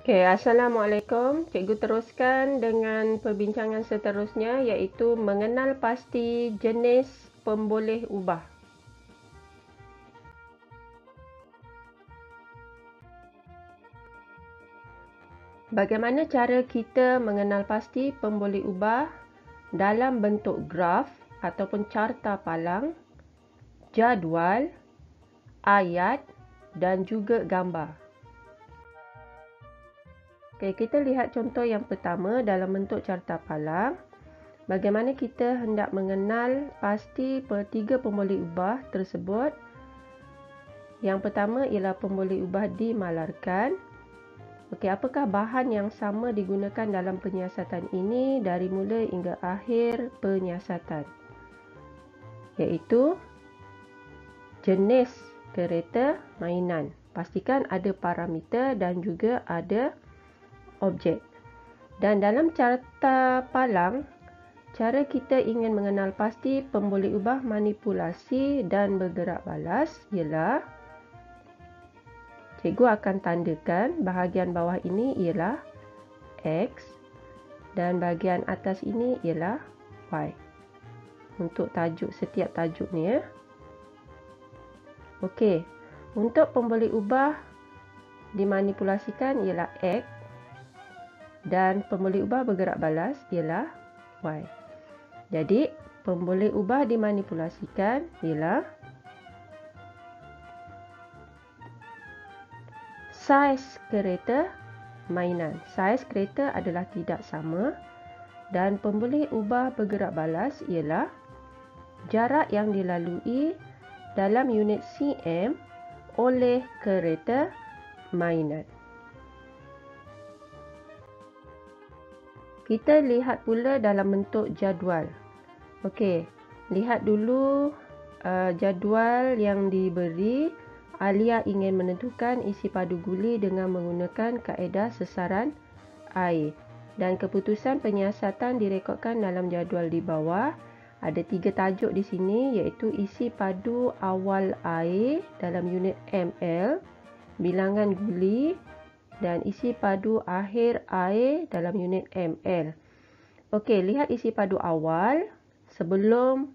Okey, Assalamualaikum. Cikgu teruskan dengan perbincangan seterusnya iaitu mengenal pasti jenis pemboleh ubah. Bagaimana cara kita mengenal pasti pemboleh ubah dalam bentuk graf ataupun carta palang, jadual, ayat dan juga gambar. Okey, kita lihat contoh yang pertama dalam bentuk carta palang. Bagaimana kita hendak mengenal pasti tiga pemboleh ubah tersebut. Yang pertama ialah pemboleh ubah dimalarkan. Okey, apakah bahan yang sama digunakan dalam penyiasatan ini dari mula hingga akhir penyiasatan? Iaitu jenis kereta mainan. Pastikan ada parameter dan juga ada objek. Dan dalam carta palang, cara kita ingin mengenal pasti pemboleh ubah manipulasi dan bergerak balas ialah cikgu akan tandakan bahagian bawah ini ialah X dan bahagian atas ini ialah Y. Untuk tajuk setiap tajuk ni ya. Okey, untuk pemboleh ubah dimanipulasikan ialah X dan pemboleh ubah bergerak balas ialah Y. Jadi, pemboleh ubah dimanipulasikan ialah saiz kereta mainan. Saiz kereta adalah tidak sama dan pemboleh ubah bergerak balas ialah jarak yang dilalui dalam unit cm oleh kereta mainan. Kita lihat pula dalam bentuk jadual. Okey, lihat dulu jadual yang diberi. Alia ingin menentukan isi padu guli dengan menggunakan kaedah sesaran air. Dan keputusan penyiasatan direkodkan dalam jadual di bawah. Ada 3 tajuk di sini iaitu isi padu awal air dalam unit ml, bilangan guli dan isi padu akhir air dalam unit ml. Okey, lihat isi padu awal sebelum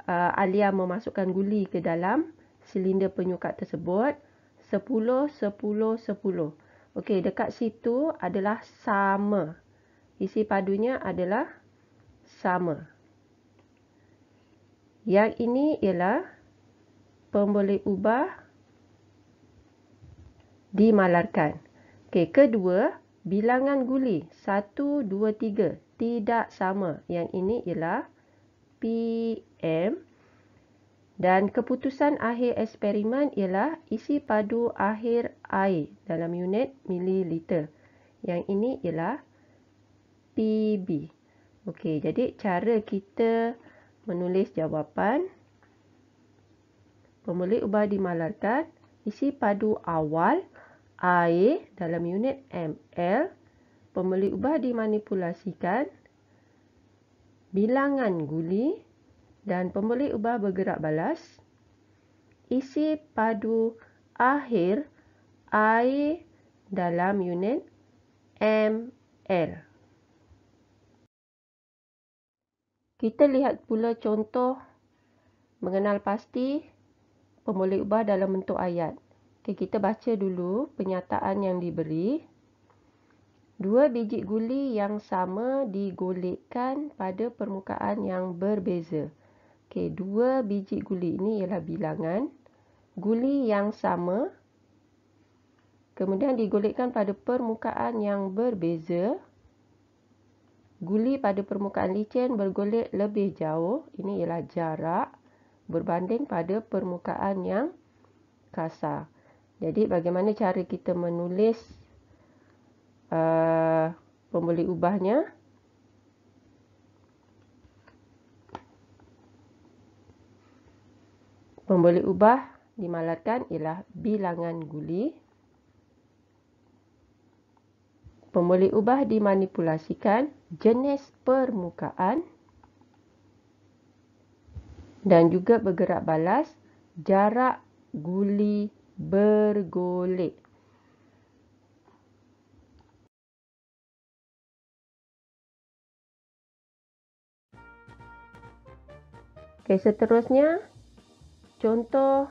Alia memasukkan guli ke dalam silinder penyukat tersebut. 10, 10, 10. Okey, dekat situ adalah sama. Isi padunya adalah sama. Yang ini ialah pemboleh ubah dimalarkan. Okey, kedua, bilangan guli 1, 2, 3 tidak sama. Yang ini ialah PM. Dan keputusan akhir eksperimen ialah isi padu akhir air dalam unit mililiter. Yang ini ialah PB. Okey, jadi cara kita menulis jawapan. Pemboleh ubah dimalarkan, isi padu awal air dalam unit ml. Pemboleh ubah dimanipulasikan, bilangan guli dan pemboleh ubah bergerak balas, isi padu akhir air dalam unit ml. Kita lihat pula contoh mengenal pasti pemboleh ubah dalam bentuk ayat. Okay, kita baca dulu penyataan yang diberi. 2 biji guli yang sama digolekkan pada permukaan yang berbeza. Okey, 2 biji guli ini ialah bilangan. Guli yang sama. Kemudian digolekkan pada permukaan yang berbeza. Guli pada permukaan licin bergolek lebih jauh. Ini ialah jarak berbanding pada permukaan yang kasar. Jadi, bagaimana cara kita menulis pemboleh ubahnya? Pemboleh ubah dimalarkan ialah bilangan guli. Pemboleh ubah dimanipulasikan jenis permukaan dan juga bergerak balas jarak guli bergolek. Okey, seterusnya contoh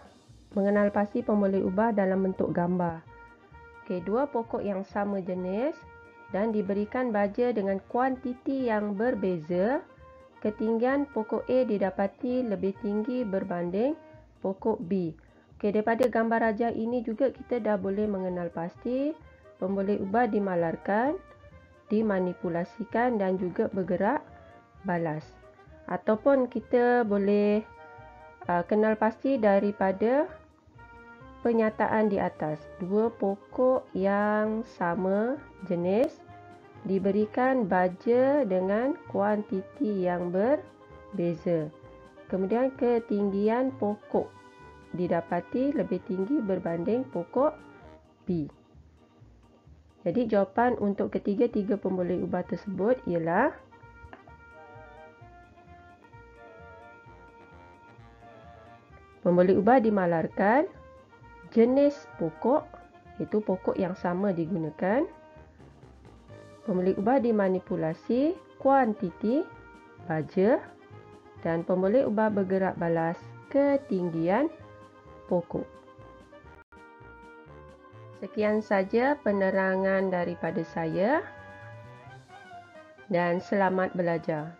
mengenal pasti pemboleh ubah dalam bentuk gambar. Okey, dua pokok yang sama jenis dan diberikan baja dengan kuantiti yang berbeza. Ketinggian pokok A didapati lebih tinggi berbanding pokok B. Okey, daripada gambar rajah ini juga kita dah boleh mengenal pasti pemboleh ubah dimalarkan, dimanipulasikan dan juga bergerak balas. Ataupun kita boleh kenal pasti daripada penyataan di atas. Dua pokok yang sama jenis diberikan baja dengan kuantiti yang berbeza. Kemudian ketinggian pokok didapati lebih tinggi berbanding pokok B. Jadi jawapan untuk ketiga-tiga pemboleh ubah tersebut ialah pemboleh ubah dimalarkan, jenis pokok, iaitu pokok yang sama digunakan. Pemboleh ubah dimanipulasi, kuantiti, baja. Dan pemboleh ubah bergerak balas, ketinggian pokok. Sekian saja penerangan daripada saya dan selamat belajar.